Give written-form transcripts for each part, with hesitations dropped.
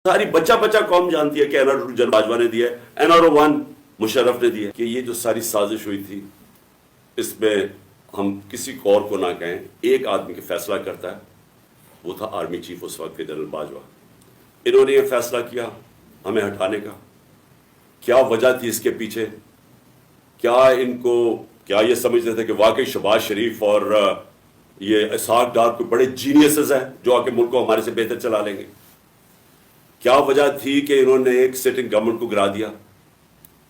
ساری بچہ بچہ قوم جانتی ہے کہ NR2 جنرل باجوہ نے دیا ہے، NR01 مشرف نے دیا ہے. کہ یہ جو ساری سازش ہوئی تھی اس میں ہم کسی اور کو نہ کہیں، ایک آدمی کے فیصلہ کرتا ہے، وہ تھا آرمی چیف اس وقت کے جنرل باجوہ. انہوں نے یہ فیصلہ کیا ہمیں ہٹانے کا. کیا وجہ تھی اس کے پیچھے؟ کیا یہ سمجھتے تھے کہ واقعی شہباز شریف اور یہ اسحاق ڈار کوئی بڑے جینیسز ہیں جو آ کے ملک کو ہمارے سے بہتر چلا لیں گے؟ کیا وجہ تھی کہ انہوں نے ایک سٹنگ گورنمنٹ کو گرا دیا؟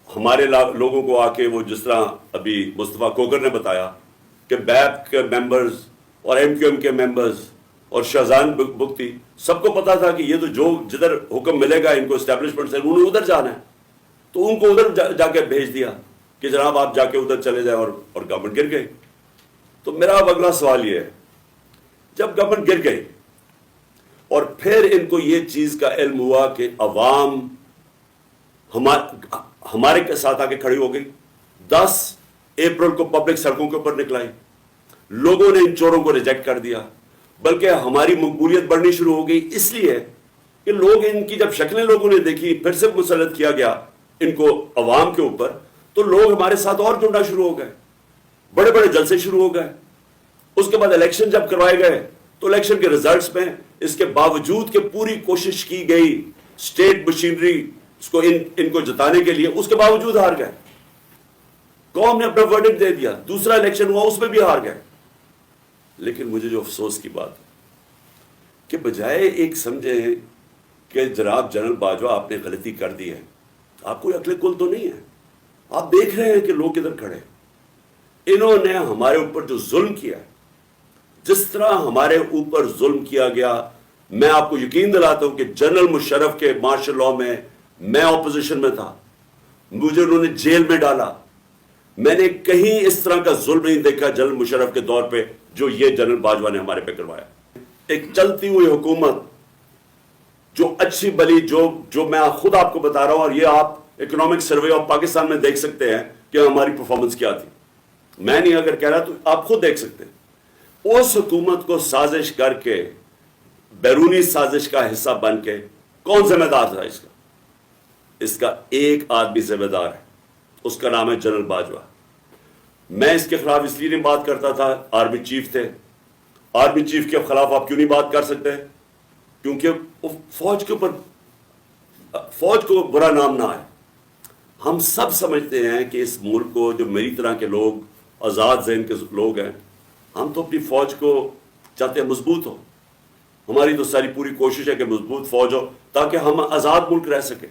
ہمارے لوگوں کو آ کے وہ جس طرح ابھی مصطفیٰ کوکر نے بتایا کہ بیپ کے ممبرز اور MQM کے ممبرز اور شہزان بگٹی سب کو پتا تھا کہ یہ تو جدھر حکم ملے گا ان کو اسٹیبلشمنٹ سے انہوں نے ادھر جانا ہے، تو ان کو ادھر جا کے بھیج دیا کہ جناب آپ جا کے ادھر چلے جائیں، اور گورنمنٹ گر گئی. تو میرا اب اگلا سوال یہ ہے، جب گورنمنٹ گر گئی اور پھر ان کو یہ چیز کا علم ہوا کہ عوام ہمارے ساتھ آ کے کھڑی ہو گئی، 10 اپریل کو پبلک سڑکوں کے اوپر نکلائی، لوگوں نے ان چوروں کو ریجیکٹ کر دیا، بلکہ ہماری مقبولیت بڑھنی شروع ہو گئی اس لیے کہ لوگ ان کی جب شکلیں لوگوں نے دیکھی، پھر سے مسلط کیا گیا ان کو عوام کے اوپر، تو لوگ ہمارے ساتھ اور جڑنا شروع ہو گئے، بڑے بڑے جلسے شروع ہو گئے. اس کے بعد الیکشن جب کروائے گئے تو الیکشن کے ریزلٹس میں اس کے باوجود کہ پوری کوشش کی گئی اسٹیٹ مشینری اس کو ان کو جتانے کے لیے، اس کے باوجود ہار گئے. قوم نے اپنا ورڈکٹ دے دیا، دوسرا الیکشن ہوا اس میں بھی ہار گئے. لیکن مجھے جو افسوس کی بات ہے کہ بجائے ایک سمجھیں کہ جناب جنرل باجوہ آپ نے غلطی کر دی ہے، آپ کوئی عقل کل تو نہیں ہے، آپ دیکھ رہے ہیں کہ لوگ ادھر کھڑے، انہوں نے ہمارے اوپر جو ظلم کیا ہے، جس طرح ہمارے اوپر ظلم کیا گیا، میں آپ کو یقین دلاتا ہوں کہ جنرل مشرف کے مارشل لاء میں میں اپوزیشن میں تھا، مجھے انہوں نے جیل میں ڈالا. میں نے کہیں اس طرح کا ظلم نہیں دیکھا جنرل مشرف کے دور پہ جو یہ جنرل باجوہ نے ہمارے پہ کروایا. ایک چلتی ہوئی حکومت جو اچھی بلی جو میں خود آپ کو بتا رہا ہوں، اور یہ آپ اکنامک سروے آف پاکستان میں دیکھ سکتے ہیں کہ ہماری پرفارمنس کیا تھی. میں نہیں اگر کہہ رہا تو آپ خود دیکھ سکتے ہیں. اس حکومت کو سازش کر کے، بیرونی سازش کا حصہ بن کے، کون ذمہ دار تھا اس کا ایک آدمی ذمہ دار ہے، اس کا نام ہے جنرل باجوہ. میں اس کے خلاف اس لیے نہیں بات کرتا تھا، آرمی چیف تھے. آرمی چیف کے خلاف آپ کیوں نہیں بات کر سکتے؟ کیونکہ فوج کے اوپر فوج کو برا نام نہ آئے. ہم سب سمجھتے ہیں کہ اس ملک کو، جو میری طرح کے لوگ آزاد ذہن کے لوگ ہیں، ہم تو اپنی فوج کو چاہتے ہیں مضبوط ہو. ہماری تو ساری پوری کوشش ہے کہ مضبوط فوج ہو تاکہ ہم آزاد ملک رہ سکیں.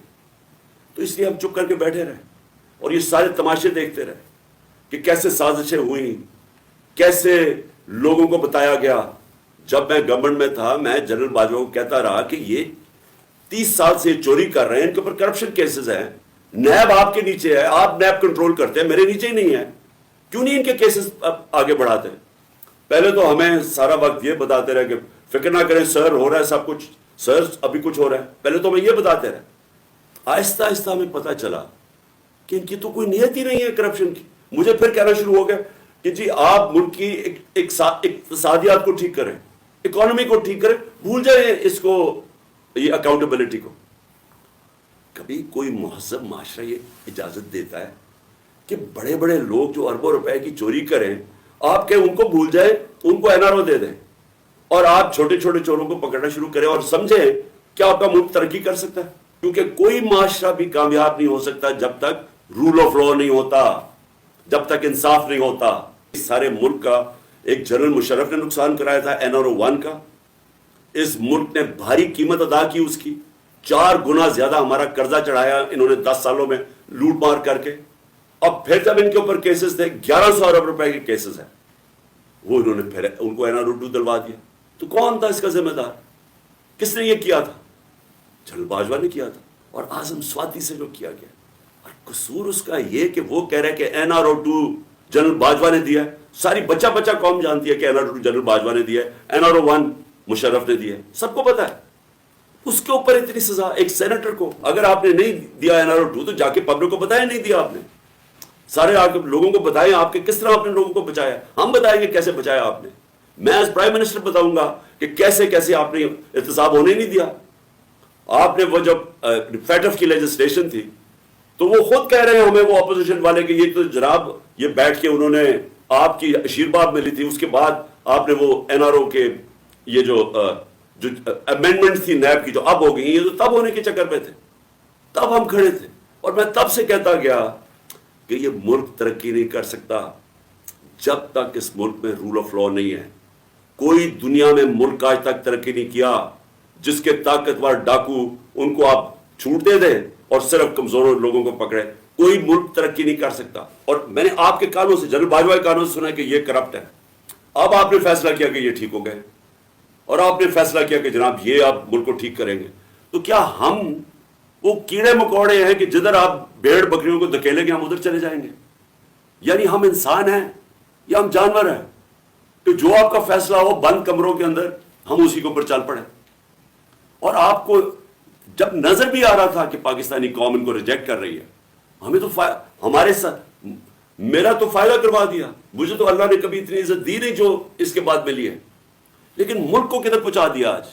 تو اس لیے ہم چپ کر کے بیٹھے رہے اور یہ سارے تماشے دیکھتے رہے کہ کیسے سازشیں ہوئیں، کیسے لوگوں کو بتایا گیا. جب میں گورنمنٹ میں تھا، میں جنرل باجوہ کو کہتا رہا کہ یہ 30 سال سے چوری کر رہے ہیں، ان کے اوپر کرپشن کیسز ہیں، نیب آپ کے نیچے ہے، آپ نیب کنٹرول کرتے ہیں، میرے نیچے ہی نہیں ہے، کیوں نہیں ان کے کیسز آگے بڑھاتے؟ پہلے تو ہمیں سارا وقت یہ بتاتے رہے کہ فکر نہ کریں سر، ہو رہا ہے سب کچھ، سر ابھی کچھ ہو رہا ہے. پہلے تو ہمیں یہ بتاتے رہے. آہستہ آہستہ ہمیں پتہ چلا کہ ان کی تو کوئی نیت ہی نہیں ہے کرپشن کی. مجھے پھر کہنا شروع ہو گیا کہ جی آپ ملک کی اقتصادیات کو ٹھیک کریں، اکانومی کو ٹھیک کریں، بھول جائیں اس کو، یہ اکاؤنٹیبلٹی کو. کبھی کوئی مہذب معاشرہ یہ اجازت دیتا ہے کہ بڑے بڑے لوگ جو اربوں روپے کی چوری کریں، آپ کہ ان کو بھول جائیں، ان کو NRO دے دیں، اور آپ چھوٹے چھوٹے چوروں کو پکڑنا شروع کریں اور سمجھیں کہ آپ کا ملک ترقی کر سکتا ہے؟ کیونکہ کوئی معاشرہ بھی کامیاب نہیں ہو سکتا جب تک رول آف لا نہیں ہوتا، جب تک انصاف نہیں ہوتا. اس سارے ملک کا ایک جنرل مشرف نے نقصان کرایا تھا NR01 کا. اس ملک نے بھاری قیمت ادا کی اس کی، 4 گنا زیادہ ہمارا قرضہ چڑھایا انہوں نے 10 سالوں میں لوٹ مار کر کے. اب پھر جب ان کے اوپر کیسز تھے، 1100 ارب روپے کے کیسز ہیں، وہ انہوں نے پھر ان کو NR2 دلوا دیا. تو کون تھا اس کا ذمہ دار؟ کس نے یہ کیا تھا؟ جنرل باجوہ نے کیا تھا، اور اعظم سواتی سے جو کیا گیا. اور قصور اس کا یہ کہ وہ کہہ رہے کہ NR2 جنرل باجوہ نے دیا ہے. ساری بچہ بچہ قوم جانتی ہے کہ NR2 جنرل باجوہ نے دیا ہے، NR01 مشرف نے دیا ہے، سب کو پتا ہے. اس کے اوپر اتنی سزا ایک سینیٹر کو، اگر آپ نے نہیں دیا NR2 تو جا کے پبلک کو بتائیں نہیں دیا آپ نے، سارے لوگوں کو بتائیں آپ کے کس طرح آپ نے لوگوں کو بچایا. ہم بتائیں گے کیسے بچایا آپ نے. میں ایز پرائم منسٹر بتاؤں گا کہ کیسے کیسے آپ نے احتساب ہونے نہیں دیا. آپ نے وہ جب فیٹف کی لیجسلیشن تھی تو وہ خود کہہ رہے ہیں ہمیں وہ اپوزیشن والے کہ یہ تو جناب یہ بیٹھ کے انہوں نے آپ کی آشیرواد ملی تھی، اس کے بعد آپ نے وہ این آر او کے یہ جو امینڈمنٹ تھی نیب کی جو اب ہو گئی، یہ تو تب ہونے کے چکر پہ تھے، تب ہم کھڑے تھے اور میں تب سے کہتا گیا کہ یہ ملک ترقی نہیں کر سکتا جب تک اس ملک میں رول آف لا نہیں ہے۔ کوئی دنیا میں ملک آج تک ترقی نہیں کیا جس کے طاقتور ڈاکو ان کو آپ چھوٹ دے دیں اور صرف کمزور لوگوں کو پکڑے، کوئی ملک ترقی نہیں کر سکتا۔ اور میں نے آپ کے کانوں سے، جنرل باجوہ کے کانوں سے سنا کہ یہ کرپٹ ہے، اب آپ نے فیصلہ کیا کہ یہ ٹھیک ہو گئے اور آپ نے فیصلہ کیا کہ جناب یہ آپ ملک کو ٹھیک کریں گے، تو کیا ہم وہ کیڑے مکوڑے ہیں کہ جدھر آپ بھیڑ بکریوں کو دھکیلیں گے ہم ادھر چلے جائیں گے؟ یعنی ہم انسان ہیں یا ہم جانور ہیں کہ جو آپ کا فیصلہ ہو بند کمروں کے اندر ہم اسی کے اوپر چل پڑیں؟ اور آپ کو جب نظر بھی آ رہا تھا کہ پاکستانی قوم ان کو ریجیکٹ کر رہی ہے، ہمیں تو ہمارے ساتھ میرا تو فائدہ کروا دیا، مجھے تو اللہ نے کبھی اتنی عزت دی نہیں جو اس کے بعد ملی ہے، لیکن ملک کو کدھر پہنچا دیا آج۔